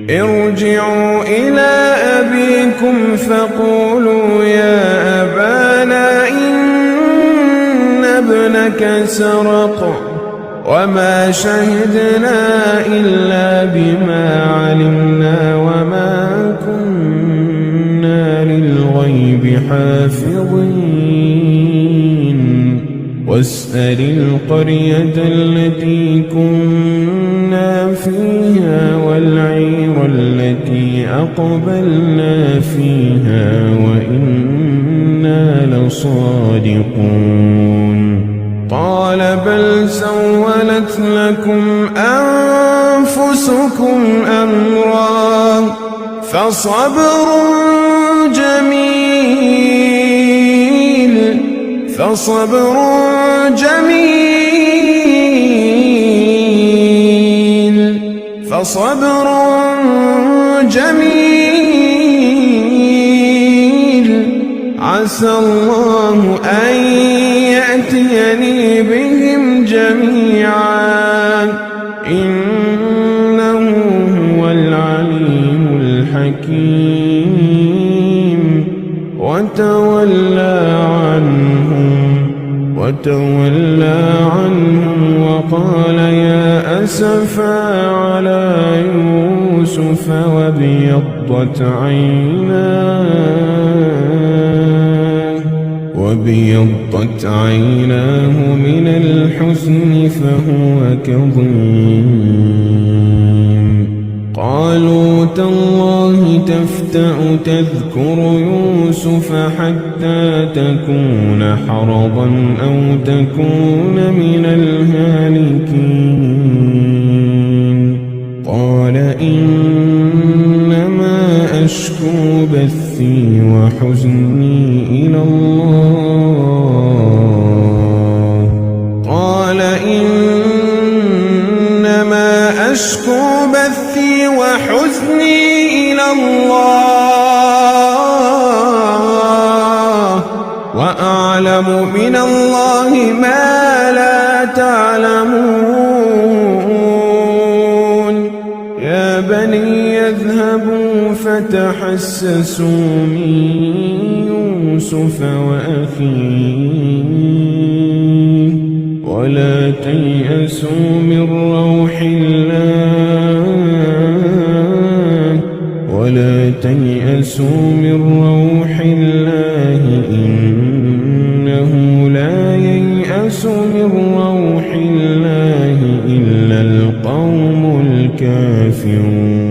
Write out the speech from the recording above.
ارجعوا إلى أبيكم فقولوا يا أبانا إن ابنك سرق وما شهدنا إلا بما علمنا وما كنا للغيب حافظين واسأل القرية التي كنا فيها والعير التي أقبلنا فيها وإنا لصادقون قال بل سولت لكم أنفسكم أمرا فصبر جميل عسى الله أن يأتيني بهم جميعا إنه هو العليم الحكيم وتولى عنهم وقال يا أسفا على يوسف وابيضت عيناه من الحزن فهو كظيم قالوا تالله تفتأ تذكر يوسف حتى تكون حرضا أو تكون من الهالكين قال إنما أشكو بثي وحزني إلى الله قال إنما أشكو بثي وحزني إلى الله وأعلم من الله ما لا تعلمون يا بني اذهبوا فتحسسوا من يوسف وأخيه ولا تيأسوا من روح الله إنه لا ييأس من روح الله إلا القوم الكافرون